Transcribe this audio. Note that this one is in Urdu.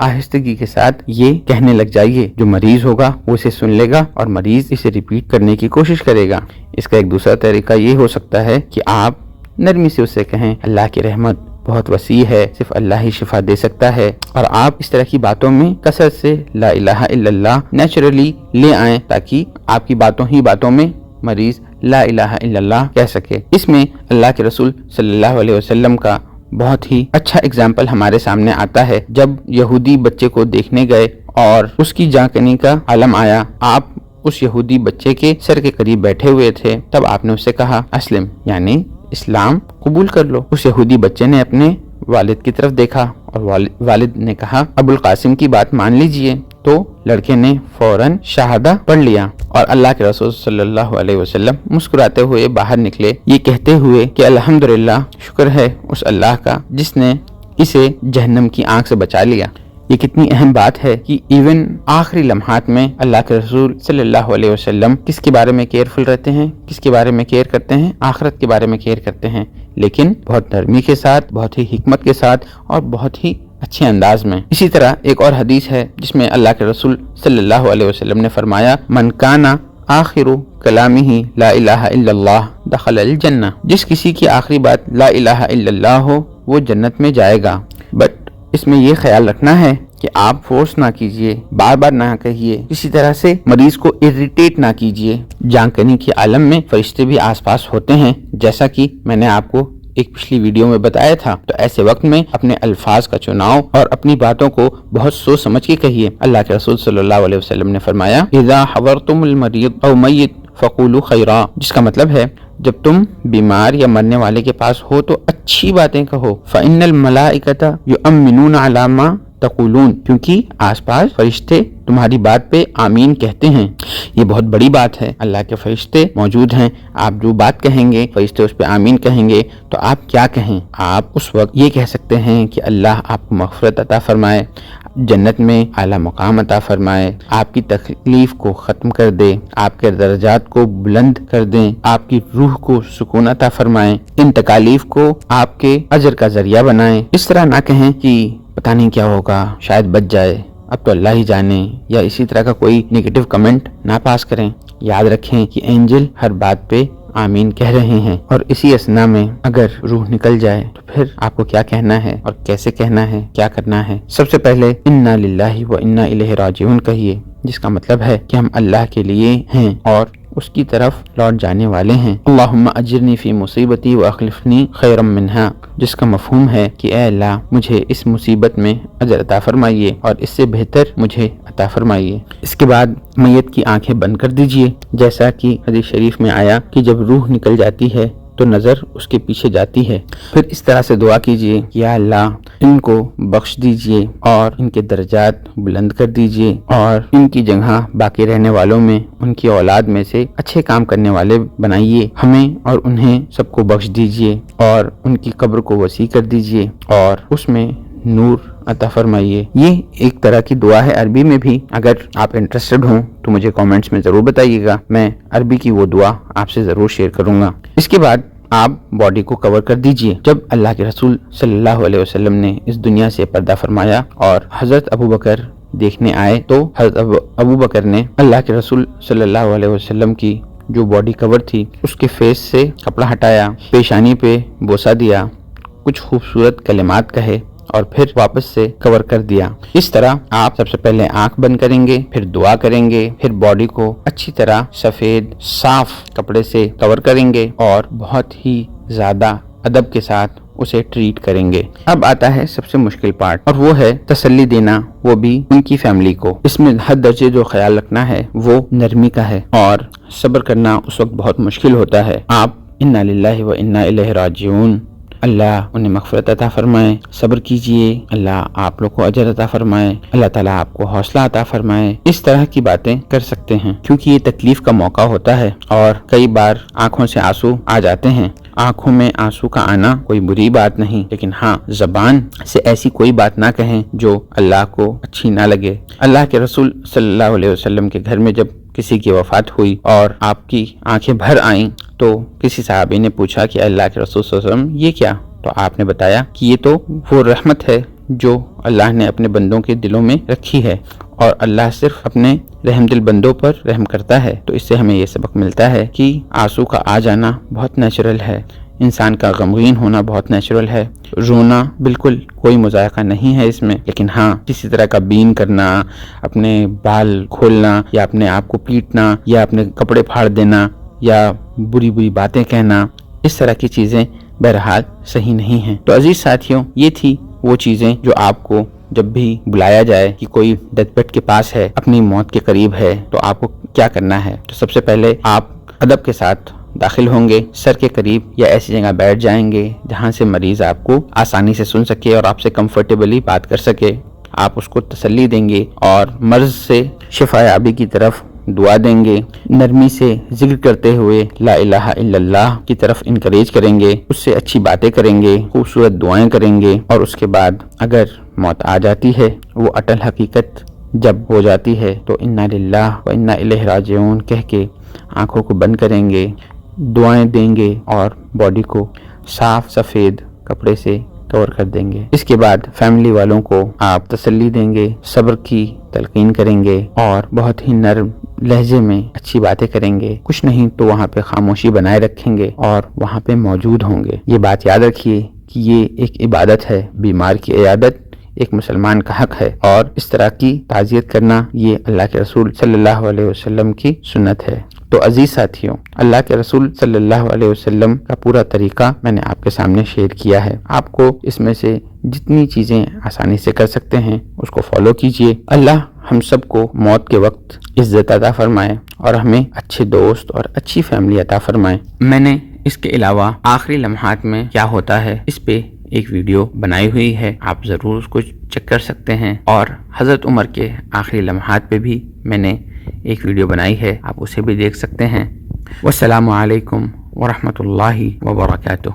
آہستگی کے ساتھ یہ کہنے لگ جائیے. جو مریض ہوگا وہ اسے سن لے گا اور مریض اسے ریپیٹ کرنے کی کوشش کرے گا. اس کا ایک دوسرا طریقہ یہ ہو سکتا ہے کہ آپ نرمی سے اسے کہیں اللہ کی رحمت بہت وسیع ہے، صرف اللہ ہی شفا دے سکتا ہے، اور آپ اس طرح کی باتوں میں کثرت سے لا الہ الا اللہ نیچرلی لے آئیں تاکہ آپ کی باتوں میں مریض لا الہ الا اللہ کہہ سکے. اس میں اللہ کے رسول صلی اللہ علیہ وسلم کا بہت ہی اچھا اگزامپل ہمارے سامنے آتا ہے. جب یہودی بچے کو دیکھنے گئے اور اس کی جاں کنی کا عالم آیا، آپ اس یہودی بچے کے سر کے قریب بیٹھے ہوئے تھے. تب آپ نے اس سے کہا اسلم، یعنی اسلام قبول کر لو. اس یہودی بچے نے اپنے والد کی طرف دیکھا اور والد نے کہا ابو القاسم کی بات مان لیجئے. تو لڑکے نے فوراً شہادہ پڑھ لیا اور اللہ کے رسول صلی اللہ علیہ وسلم مسکراتے ہوئے باہر نکلے، یہ کہتے ہوئے کہ الحمدللہ، شکر ہے اس اللہ کا جس نے اسے جہنم کی آنکھ سے بچا لیا. یہ کتنی اہم بات ہے کہ ایون آخری لمحات میں اللہ کے رسول صلی اللہ علیہ وسلم کس کے بارے میں کیئرفل رہتے ہیں، کس کے بارے میں کیئر کرتے ہیں، آخرت کے بارے میں کیئر کرتے ہیں، لیکن بہت نرمی کے ساتھ، بہت ہی حکمت کے ساتھ اور بہت ہی اچھے انداز میں. اسی طرح ایک اور حدیث ہے جس میں اللہ کے رسول صلی اللہ علیہ وسلم نے فرمایا من کانا آخر کلامہ لا الہ الا اللہ دخل الجنہ. جس کسی کی آخری بات لا الہ الا اللہ ہو وہ جنت میں جائے گا. بٹ اس میں یہ خیال رکھنا ہے کہ آپ فورس نہ کیجئے، بار بار نہ کہیے، کسی طرح سے مریض کو اریٹیٹ نہ کیجئے. جاں کنی کے عالم میں فرشتے بھی آس پاس ہوتے ہیں، جیسا کہ میں نے آپ کو ایک پچھلی ویڈیو میں بتایا تھا. تو ایسے وقت میں اپنے الفاظ کا چناؤ اور اپنی باتوں کو بہت سوچ سمجھ کے کہیے. اللہ کے رسول صلی اللہ علیہ وسلم نے فرمایا اذا حضرتم المریض او میت فقولوا خیرا، جس کا مطلب ہے جب تم بیمار یا مرنے والے کے پاس ہو تو اچھی باتیں کہو. فإن الملائکۃ یؤمنون علی ما تقولون، کیونکہ آس پاس فرشتے تمہاری بات پہ آمین کہتے ہیں. یہ بہت بڑی بات ہے. اللہ کے فرشتے موجود ہیں، آپ جو بات کہیں گے فرشتے اس پہ آمین کہیں گے. تو آپ کیا کہیں؟ آپ اس وقت یہ کہہ سکتے ہیں کہ اللہ آپ کو مغفرت عطا فرمائے، جنت میں اعلیٰ مقام عطا فرمائے، آپ کی تکلیف کو ختم کر دے، آپ کے درجات کو بلند کر دیں، آپ کی روح کو سکون عطا فرمائے، ان تکالیف کو آپ کے اجر کا ذریعہ بنائیں. اس طرح نہ کہیں کہ پتہ نہیں کیا ہوگا، شاید بچ جائے، اب تو اللہ ہی جانے، یا اسی طرح کا کوئی نیگیٹو کمنٹ نہ پاس کریں. یاد رکھیں کہ اینجل ہر بات پہ آمین کہہ رہے ہیں، اور اسی اثنا میں اگر روح نکل جائے تو پھر آپ کو کیا کہنا ہے اور کیسے کہنا ہے، کیا کرنا ہے. سب سے پہلے انا للہ و انا الیہ راجعون کہیے، جس کا مطلب ہے کہ ہم اللہ کے لیے ہیں اور اس کی طرف لوٹ جانے والے ہیں. اللہم اجرنی فی مصیبتی واخلفنی خیرا منہا، جس کا مفہوم ہے کہ اے اللہ مجھے اس مصیبت میں اجر عطا فرمائیے اور اس سے بہتر مجھے عطا فرمائیے. اس کے بعد میت کی آنکھیں بند کر دیجئے، جیسا کہ حدیث شریف میں آیا کہ جب روح نکل جاتی ہے تو نظر اس کے پیچھے جاتی ہے. پھر اس طرح سے دعا کیجئے یا اللہ ان کو بخش دیجئے اور ان کے درجات بلند کر دیجئے اور ان کی جگہ باقی رہنے والوں میں، ان کی اولاد میں سے اچھے کام کرنے والے بنائیے. ہمیں اور انہیں سب کو بخش دیجئے اور ان کی قبر کو وسیع کر دیجئے اور اس میں نور عطا فرمائیے. یہ ایک طرح کی دعا ہے عربی میں بھی. اگر آپ انٹرسٹڈ ہوں تو مجھے کامنٹس میں ضرور بتائیے گا، میں عربی کی وہ دعا آپ سے ضرور شیئر کروں گا. اس کے بعد آپ باڈی کو کور کر دیجئے. جب اللہ کے رسول صلی اللہ علیہ وسلم نے اس دنیا سے پردہ فرمایا اور حضرت ابو بکر دیکھنے آئے تو حضرت ابو بکر نے اللہ کے رسول صلی اللہ علیہ وسلم کی جو باڈی کور تھی اس کے فیس سے کپڑا ہٹایا، پیشانی پہ بوسہ دیا، کچھ خوبصورت کلمات کہے اور پھر واپس سے کور کر دیا. اس طرح آپ سب سے پہلے آنکھ بند کریں گے، پھر دعا کریں گے، پھر باڈی کو اچھی طرح سفید صاف کپڑے سے کور کریں گے اور بہت ہی زیادہ ادب کے ساتھ اسے ٹریٹ کریں گے. اب آتا ہے سب سے مشکل پارٹ، اور وہ ہے تسلی دینا، وہ بھی ان کی فیملی کو. اس میں ہر درجے جو خیال رکھنا ہے وہ نرمی کا ہے اور صبر کرنا اس وقت بہت مشکل ہوتا ہے. آپ انا للہ و انا الیہ راجعون، اللہ انہیں مغفرت عطا فرمائے، صبر کیجئے، اللہ آپ لوگ کو اجر عطا فرمائے، اللہ تعالیٰ آپ کو حوصلہ عطا فرمائے. اس طرح کی باتیں کر سکتے ہیں کیونکہ یہ تکلیف کا موقع ہوتا ہے اور کئی بار آنکھوں سے آنسو آ جاتے ہیں. آنکھوں میں آنسو کا آنا کوئی بری بات نہیں، لیکن ہاں زبان سے ایسی کوئی بات نہ کہیں جو اللہ کو اچھی نہ لگے. اللہ کے رسول صلی اللہ علیہ وسلم کے گھر میں جب کسی کی وفات ہوئی اور آپ کی آنکھیں بھر آئیں تو کسی صحابی نے پوچھا کہ اللہ کے رسول صلی اللہ علیہ وسلم یہ کیا؟ تو آپ نے بتایا کہ یہ تو وہ رحمت ہے جو اللہ نے اپنے بندوں کے دلوں میں رکھی ہے، اور اللہ صرف اپنے رحم دل بندوں پر رحم کرتا ہے۔ تو اس سے ہمیں یہ سبق ملتا ہے کہ آنسو کا آ جانا بہت نیچرل ہے، انسان کا غمگین ہونا بہت نیچرل ہے، رونا بالکل کوئی مذائقہ نہیں ہے اس میں، لیکن ہاں کسی طرح کا بین کرنا، اپنے بال کھولنا یا اپنے آپ کو پیٹنا یا اپنے کپڑے پھاڑ دینا یا بری بری باتیں کہنا، اس طرح کی چیزیں بہرحال صحیح نہیں ہیں۔ تو عزیز ساتھیوں، یہ تھی وہ چیزیں جو آپ کو جب بھی بلایا جائے کہ کوئی ڈیتھ بیڈ کے پاس ہے، اپنی موت کے قریب ہے، تو آپ کو کیا کرنا ہے۔ تو سب سے پہلے آپ ادب کے ساتھ داخل ہوں گے، سر کے قریب یا ایسی جگہ بیٹھ جائیں گے جہاں سے مریض آپ کو آسانی سے سن سکے اور آپ سے کمفرٹیبلی بات کر سکے۔ آپ اس کو تسلی دیں گے اور مرض سے شفا یابی کی طرف دعا دیں گے، نرمی سے ذکر کرتے ہوئے لا الہ الا اللہ کی طرف انکریج کریں گے، اس سے اچھی باتیں کریں گے، خوبصورت دعائیں کریں گے، اور اس کے بعد اگر موت آ جاتی ہے، وہ اٹل حقیقت جب ہو جاتی ہے، تو انا للہ و انا الیہ راجعون کہہ کے آنکھوں کو بند کریں گے، دعائیں دیں گے اور باڈی کو صاف سفید کپڑے سے کور کر دیں گے۔ اس کے بعد فیملی والوں کو آپ تسلی دیں گے، صبر کی تلقین کریں گے اور بہت ہی نرم لہجے میں اچھی باتیں کریں گے، کچھ نہیں تو وہاں پہ خاموشی بنائے رکھیں گے اور وہاں پہ موجود ہوں گے۔ یہ بات یاد رکھیے کہ یہ ایک عبادت ہے، بیمار کی عیادت ایک مسلمان کا حق ہے، اور اس طرح کی تعزیت کرنا یہ اللہ کے رسول صلی اللہ علیہ وسلم کی سنت ہے۔ تو عزیز ساتھیوں، اللہ کے رسول صلی اللہ علیہ وسلم کا پورا طریقہ میں نے آپ کے سامنے شیئر کیا ہے۔ آپ کو اس میں سے جتنی چیزیں آسانی سے کر سکتے ہیں اس کو فالو کیجئے۔ اللہ ہم سب کو موت کے وقت عزت عطا فرمائے اور ہمیں اچھے دوست اور اچھی فیملی عطا فرمائے۔ میں نے اس کے علاوہ آخری لمحات میں کیا ہوتا ہے اس پہ ایک ویڈیو بنائی ہوئی ہے، آپ ضرور اس کو چیک کر سکتے ہیں، اور حضرت عمر کے آخری لمحات پہ بھی میں نے ایک ویڈیو بنائی ہے، آپ اسے بھی دیکھ سکتے ہیں۔ والسلام علیکم ورحمۃ اللہ وبرکاتہ۔